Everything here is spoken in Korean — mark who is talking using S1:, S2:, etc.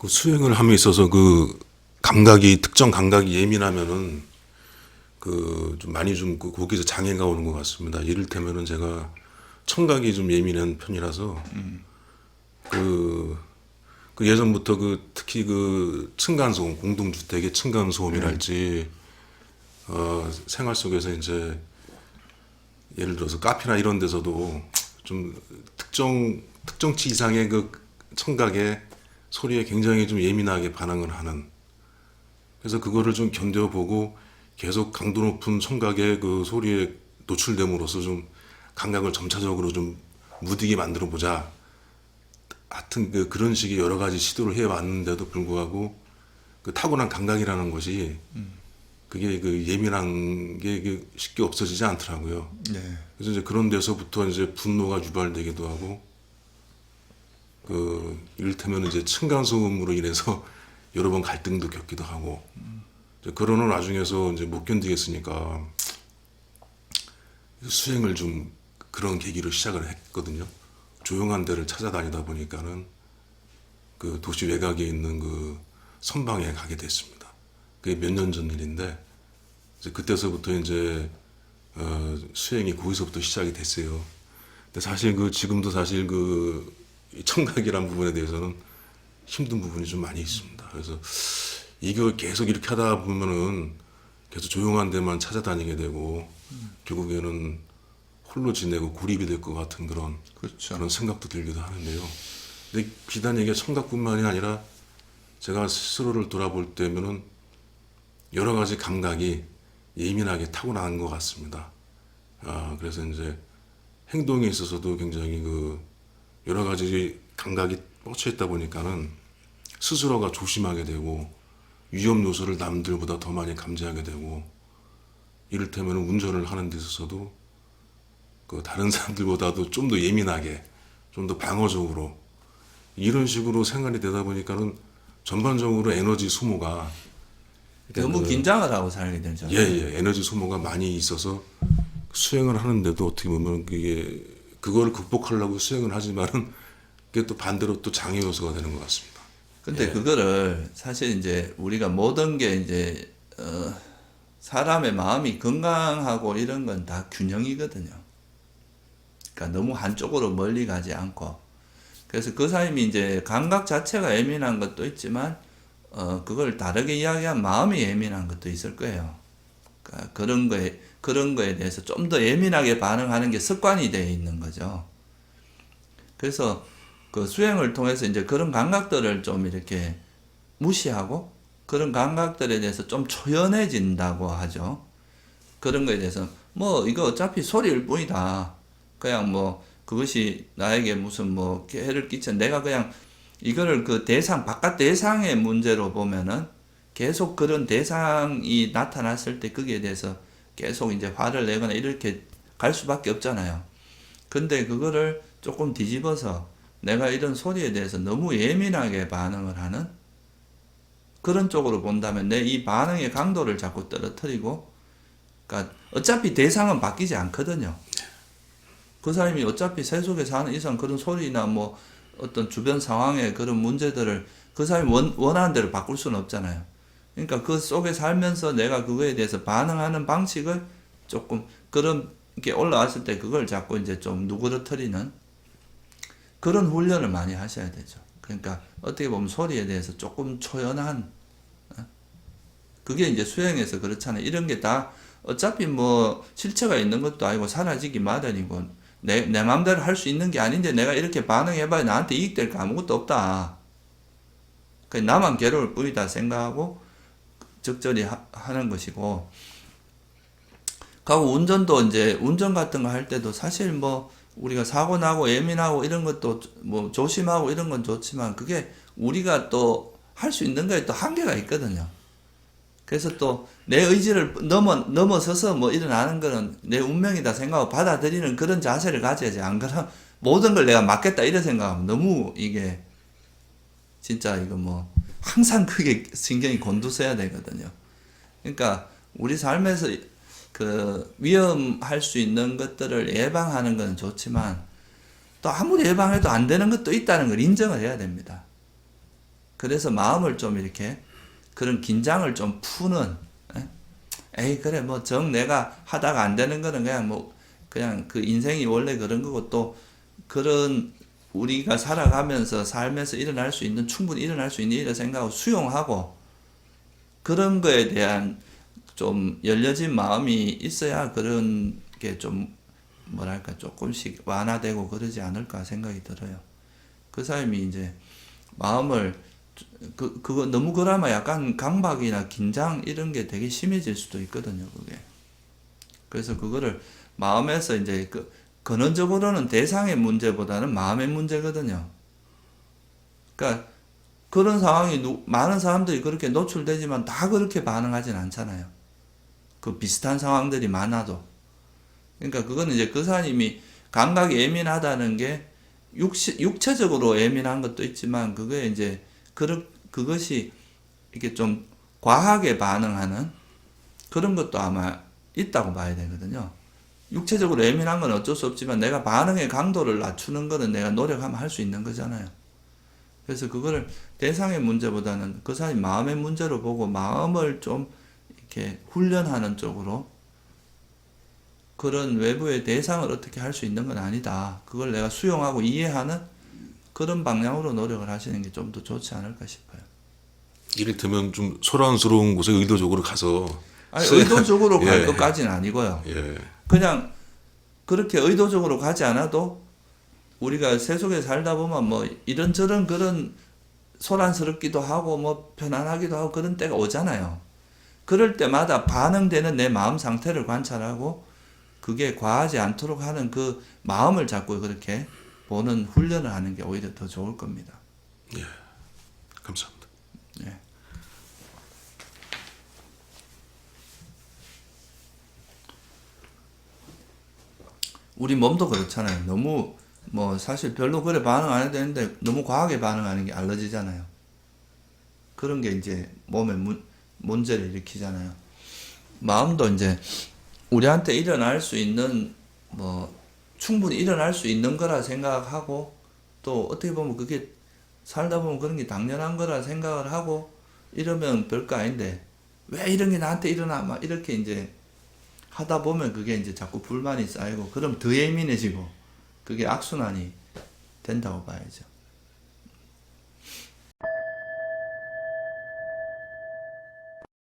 S1: 그 수행을 함에 있어서 그 감각이 특정 감각이 예민하면은 그 좀 많이 좀그 거기서 장애가 오는 것 같습니다. 이를테면은 제가 청각이 좀 예민한 편이라서 그, 그 예전부터 그 특히 그 층간소음 공동주택의 층간소음이랄지 생활 속에서 이제 예를 들어서 카페나 이런 데서도 좀 특정치 이상의 그 청각에 소리에 굉장히 좀 예민하게 반응을 하는, 그래서 그거를 좀 견뎌보고 계속 강도 높은 청각의 그 소리에 노출됨으로써 좀 감각을 점차적으로 좀 무디게 만들어 보자. 하여튼 그런 식의 여러 가지 시도를 해 왔는데도 불구하고 그 타고난 감각이라는 것이 그게 그 예민한 게 쉽게 없어지지 않더라고요.
S2: 네.
S1: 그래서 이제 그런 데서부터 이제 분노가 유발되기도 하고, 그 이를테면 이제 층간소음으로 인해서 여러 번 갈등도 겪기도 하고, 이제 그러는 와중에서 이제 못 견디겠으니까 수행을 좀 그런 계기로 시작을 했거든요. 조용한 데를 찾아다니다 보니까는 그 도시 외곽에 있는 그 선방에 가게 됐습니다. 그게 몇 년 전 일인데, 이제 그때서부터 이제 수행이 거기서부터 시작이 됐어요. 근데 사실 그 지금도 사실 그 청각이란 부분에 대해서는 힘든 부분이 좀 많이 있습니다. 그래서 이걸 계속 이렇게 하다 보면은 계속 조용한 데만 찾아다니게 되고 결국에는 홀로 지내고 고립이 될 것 같은
S2: 그렇죠.
S1: 그런 생각도 들기도 하는데요. 근데 비단 이게 청각뿐만이 아니라 제가 스스로를 돌아볼 때면은 여러 가지 감각이 예민하게 타고난 것 같습니다. 그래서 이제 행동에 있어서도 굉장히 그 여러 가지 감각이 뻗쳐 있다 보니까는 스스로가 조심하게 되고 위험 요소를 남들보다 더 많이 감지하게 되고, 이를테면 운전을 하는 데 있어서도 그 다른 사람들보다도 좀 더 예민하게, 좀 더 방어적으로 이런 식으로 생활이 되다 보니까는 전반적으로 에너지 소모가
S2: 너무 긴장을 하고 살게 되죠.
S1: 에너지 소모가 많이 있어서 수행을 하는데도 어떻게 보면 그게 그거를 극복하려고 수행을 하지만은 그게 또 반대로 또 장애 요소가 되는 것 같습니다.
S2: 근데 그거를 사실 이제 우리가 모든 게 이제 사람의 마음이 건강하고 이런 건 다 균형이거든요. 그러니까 너무 한쪽으로 멀리 가지 않고, 그래서 그 사람이 이제 감각 자체가 예민한 것도 있지만 그걸 다르게 이야기한 마음이 예민한 것도 있을 거예요. 그러니까 그런 거에 대해서 좀 더 예민하게 반응하는 게 습관이 되어 있는 거죠. 그래서 그 수행을 통해서 이제 그런 감각들을 좀 이렇게 무시하고 그런 감각들에 대해서 좀 초연해진다고 하죠. 그런 거에 대해서 뭐 이거 어차피 소리일 뿐이다. 그냥 뭐 그것이 나에게 무슨 뭐 해를 끼쳐, 내가 그냥 이거를 그 대상, 바깥 대상의 문제로 보면은 계속 그런 대상이 나타났을 때 거기에 대해서 계속 이제 화를 내거나 이렇게 갈 수밖에 없잖아요. 근데 그거를 조금 뒤집어서 내가 이런 소리에 대해서 너무 예민하게 반응을 하는 그런 쪽으로 본다면 내 이 반응의 강도를 자꾸 떨어뜨리고, 그러니까 어차피 대상은 바뀌지 않거든요. 그 사람이 어차피 세속에 사는 이상 그런 소리나 뭐 어떤 주변 상황의 그런 문제들을 그 사람이 원하는 대로 바꿀 수는 없잖아요. 그러니까 그 속에 살면서 내가 그거에 대해서 반응하는 방식을 조금 그런 게 올라왔을 때 그걸 자꾸 이제 좀 누그러뜨리는 그런 훈련을 많이 하셔야 되죠. 그러니까 어떻게 보면 소리에 대해서 조금 초연한, 그게 이제 수행에서 그렇잖아요. 이런 게 다 어차피 뭐 실체가 있는 것도 아니고 사라지기 마련이고 내 마음대로 할 수 있는 게 아닌데 내가 이렇게 반응해봐야 나한테 이익될 거 아무것도 없다. 그냥 나만 괴로울 뿐이다 생각하고 적절히 하는 것이고, 가고 운전도 이제 운전 같은 거 할 때도 사실 뭐 우리가 사고 나고 예민하고 이런 것도 뭐 조심하고 이런 건 좋지만 그게 우리가 또 할 수 있는 거에 또 한계가 있거든요. 그래서 또 내 의지를 넘어서서 뭐 일어나는 거는 내 운명이다 생각하고 받아들이는 그런 자세를 가져야지. 안 그러면 모든 걸 내가 맡겠다 이런 생각하면 너무 이게 진짜 이거 뭐 항상 그게 신경이 곤두서야 되거든요. 그러니까 우리 삶에서 그 위험할 수 있는 것들을 예방하는 건 좋지만 또 아무리 예방해도 안 되는 것도 있다는 걸 인정을 해야 됩니다. 그래서 마음을 좀 이렇게 그런 긴장을 좀 푸는, 에이 그래 뭐 정 내가 하다가 안 되는 거는 그냥 뭐 그냥 그 인생이 원래 그런 거고, 또 그런 우리가 살아가면서 살면서 일어날 수 있는, 충분히 일어날 수 있는 일을 생각하고 수용하고, 그런 거에 대한 좀 열려진 마음이 있어야 그런 게 좀 뭐랄까 조금씩 완화되고 그러지 않을까 생각이 들어요. 그 사람이 이제 마음을 그거 너무 그러면 약간 강박이나 긴장 이런 게 되게 심해질 수도 있거든요, 그게. 그래서 그거를 마음에서 이제 근원적으로는 대상의 문제보다는 마음의 문제거든요. 그러니까 그런 상황이 많은 사람들이 그렇게 노출되지만 다 그렇게 반응하진 않잖아요. 그 비슷한 상황들이 많아도. 그러니까 그거는 이제 그 사람이 감각이 예민하다는 게 육체적으로 예민한 것도 있지만, 그게 이제 그것이 이렇게 좀 과하게 반응하는 그런 것도 아마 있다고 봐야 되거든요. 육체적으로 예민한 건 어쩔 수 없지만 내가 반응의 강도를 낮추는 거는 내가 노력하면 할 수 있는 거잖아요. 그래서 그거를 대상의 문제보다는 그 사람이 마음의 문제로 보고 마음을 좀 이렇게 훈련하는 쪽으로, 그런 외부의 대상을 어떻게 할 수 있는 건 아니다, 그걸 내가 수용하고 이해하는 그런 방향으로 노력을 하시는 게 좀 더 좋지 않을까 싶어요.
S1: 이를테면 좀 소란스러운 곳에 의도적으로 가서
S2: 아니, 의도적으로 갈
S1: 예.
S2: 것까지는 아니고요.
S1: 예.
S2: 그냥 그렇게 의도적으로 가지 않아도 우리가 세속에 살다 보면 뭐 이런저런 그런 소란스럽기도 하고 뭐 편안하기도 하고 그런 때가 오잖아요. 그럴 때마다 반응되는 내 마음 상태를 관찰하고 그게 과하지 않도록 하는 그 마음을 자꾸 그렇게 보는 훈련을 하는 게 오히려 더 좋을 겁니다.
S1: 예. 감사합니다.
S2: 예. 우리 몸도 그렇잖아요. 너무 뭐 사실 별로 그래 반응 안 해도 되는데 너무 과하게 반응하는 게 알러지잖아요. 그런 게 이제 몸에 문제를 일으키잖아요. 마음도 이제 우리한테 일어날 수 있는, 뭐 충분히 일어날 수 있는 거라 생각하고, 또 어떻게 보면 그게 살다 보면 그런 게 당연한 거라 생각을 하고 이러면 별거 아닌데 왜 이런 게 나한테 일어나 막 이렇게 이제 하다 보면 그게 이제 자꾸 불만이 쌓이고, 그럼 더 예민해지고 그게 악순환이 된다고 봐야죠.